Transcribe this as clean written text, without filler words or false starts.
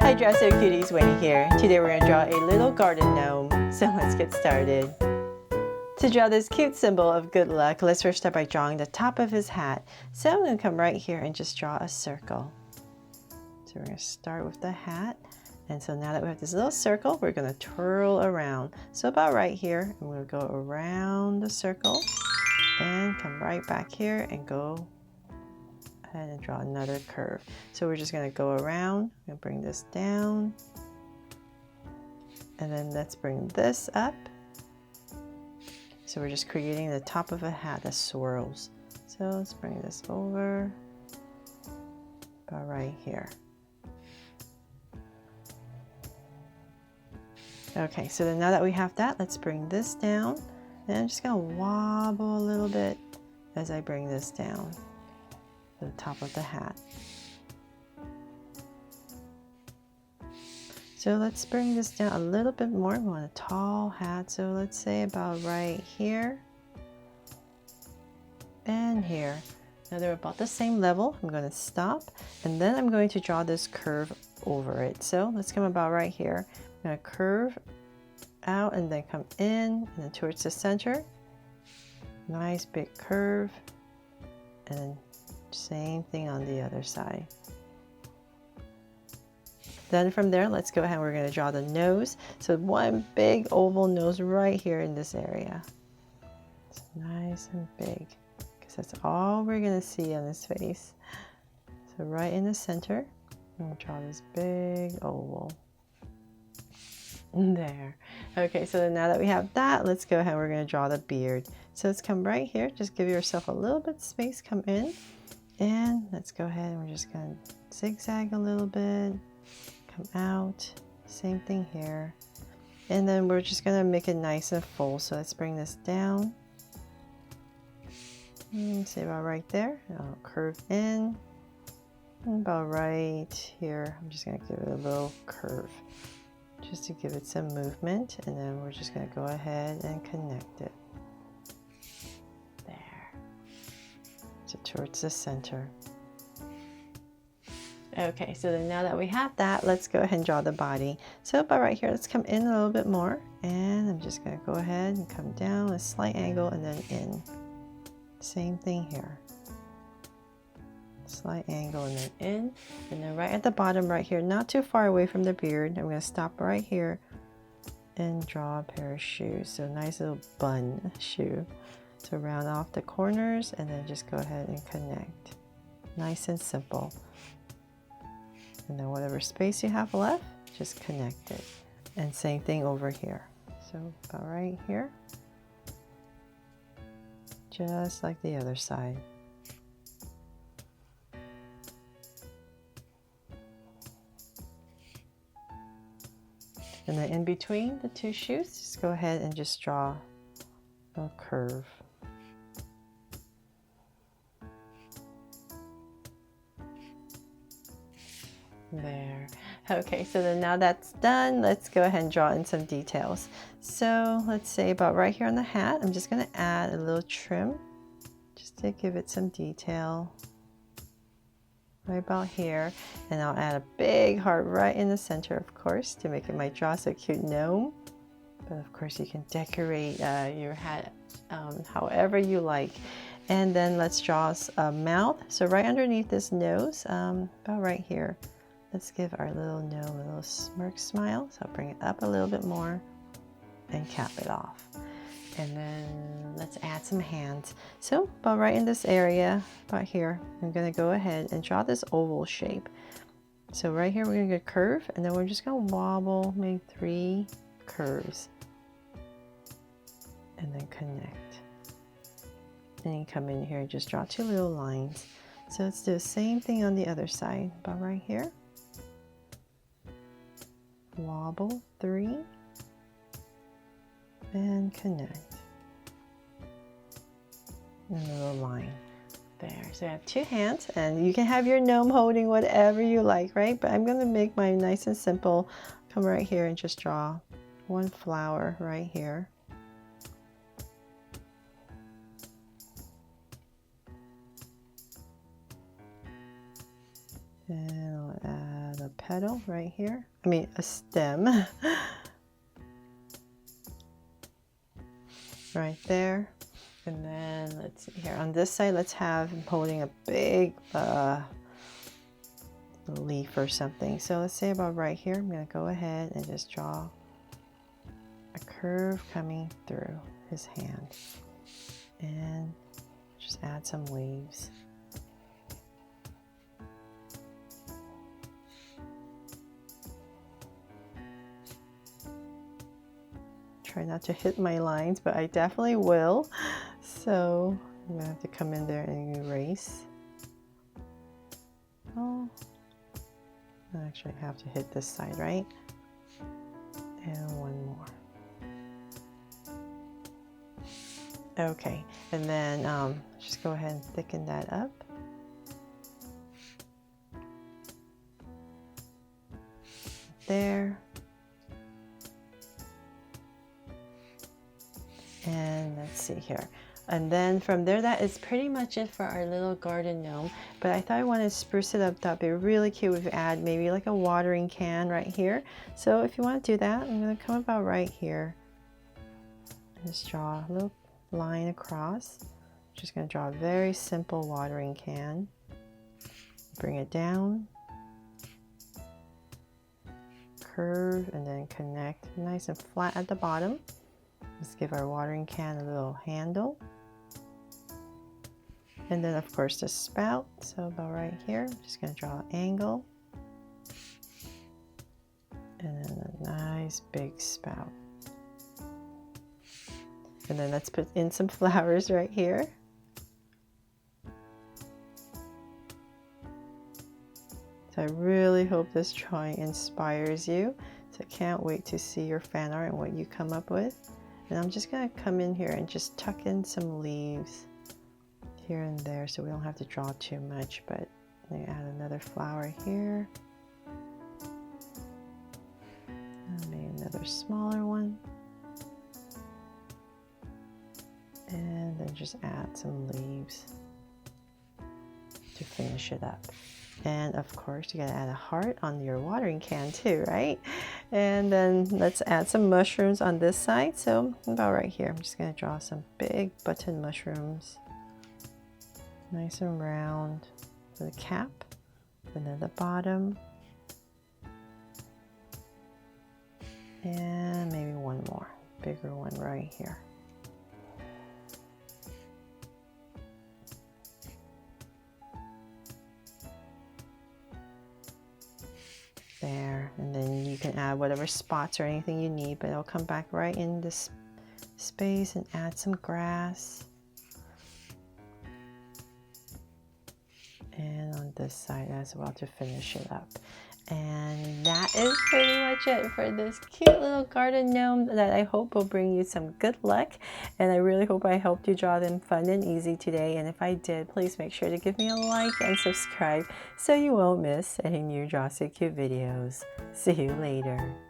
Hi Dresser Cuties, Winnie here. Today we're going to draw a little garden gnome, so let's get started. To draw this cute symbol of good luck, let's first start by drawing the top of his hat. So I'm going to come right here and just draw a circle. So we're going to start with the hat. And so now that we have this little circle, we're going to twirl around. So about right here, I'm going to go around the circle and come right back here and go ahead and draw another curve. So we're just going to go around and bring this down, and then let's bring this up. So we're just creating the top of a hat that swirls. So let's bring this over about right here. Okay, so then now that we have that, let's bring this down, and I'm just going to wobble a little bit as I bring this down to the top of the hat. So let's bring this down a little bit more. We want a tall hat, so let's say about right here and here. Now they're about the same level. I'm going to stop, and then I'm going to draw this curve over it. So let's come about right here. I'm going to curve out and then come in and then towards the center. Nice big curve, and then same thing on the other side. Then from there, let's go ahead and we're going to draw the nose. So one big oval nose right here in this area. It's nice and big because that's all we're going to see on his face. So right in the center, I'm going to draw this big oval. There. Okay, so then now that we have that, let's go ahead and we're going to draw the beard. So let's come right here. Just give yourself a little bit of space. Come in. And let's go ahead and we're just going to zigzag a little bit. Come out. Same thing here. And then we're just going to make it nice and full. So let's bring this down. Say about right there. I'll curve in. And about right here. I'm just going to give it a little curve just to give it some movement. And then we're just going to go ahead and connect it. There. So towards the center. Okay, so then now that we have that, let's go ahead and draw the body. So about right here, let's come in a little bit more, and I'm just going to go ahead and come down a slight angle and then in. Same thing here. Slight angle and then in, and then right at the bottom right here, not too far away from the beard, I'm going to stop right here and draw a pair of shoes. So nice little bun shoe. So round off the corners and then just go ahead and connect. Nice and simple. And then whatever space you have left, just connect it. And same thing over here. So about right here. Just like the other side. And then in between the two shoes, just go ahead and just draw a curve. There. Okay, so then now that's done, let's go ahead and draw in some details. So let's say about right here on the hat, I'm just going to add a little trim just to give it some detail. Right about here, and I'll add a big heart right in the center, of course, to make it my Draw So Cute gnome. But of course you can decorate your hat however you like. And then let's draw a mouth. So right underneath this nose, about right here, let's give our little gnome a little smirk smile. So I'll bring it up a little bit more and cap it off. And then let's add some hands. So about right in this area, about here, I'm going to go ahead and draw this oval shape. So right here we're going to get a curve, and then we're just going to wobble, make 3 curves. And then connect. And you come in here and just draw 2 little lines. So let's do the same thing on the other side. About right here. Wobble 3. And connect. And a little line. There. So I have 2 hands, and you can have your gnome holding whatever you like, right? But I'm going to make mine nice and simple. Come right here and just draw 1 flower right here. And I'll add a petal right here. I mean, a stem. Right there. And then let's see here on this side, let's have him holding a big leaf or something. So let's say about right here, I'm going to go ahead and just draw a curve coming through his hand and just add some leaves. Try not to hit my lines, but I definitely will. So I'm gonna have to come in there and erase. Oh, I actually have to hit this side, right? And one more. Okay, and then just go ahead and thicken that up. There. And let's see here. And then from there, that is pretty much it for our little garden gnome. But I thought I wanted to spruce it up. That'd be really cute if we add maybe like a watering can right here. So if you want to do that, I'm going to come about right here. Just draw a little line across. Just going to draw a very simple watering can. Bring it down. Curve and then connect nice and flat at the bottom. Let's give our watering can a little handle. And then of course the spout, so about right here, I'm just going to draw an angle. And then a nice big spout. And then let's put in some flowers right here. So I really hope this drawing inspires you. So I can't wait to see your fan art and what you come up with. And I'm just going to come in here and just tuck in some leaves here and there so we don't have to draw too much, but I'm going to add another flower here. And maybe another smaller one. And then just add some leaves to finish it up. And of course, you gotta add a heart on your watering can too, right? And then let's add some mushrooms on this side. So about right here, I'm just gonna draw some big button mushrooms. Nice and round for the cap. And then the bottom. And maybe one more, bigger one right here. There, and then you can add whatever spots or anything you need, but it'll come back right in this space and add some grass. And on this side as well to finish it up. And that is pretty much it for this cute little garden gnome that I hope will bring you some good luck. And I really hope I helped you draw them fun and easy today. And if I did, please make sure to give me a like and subscribe so you won't miss any new Draw So Cute videos. See you later.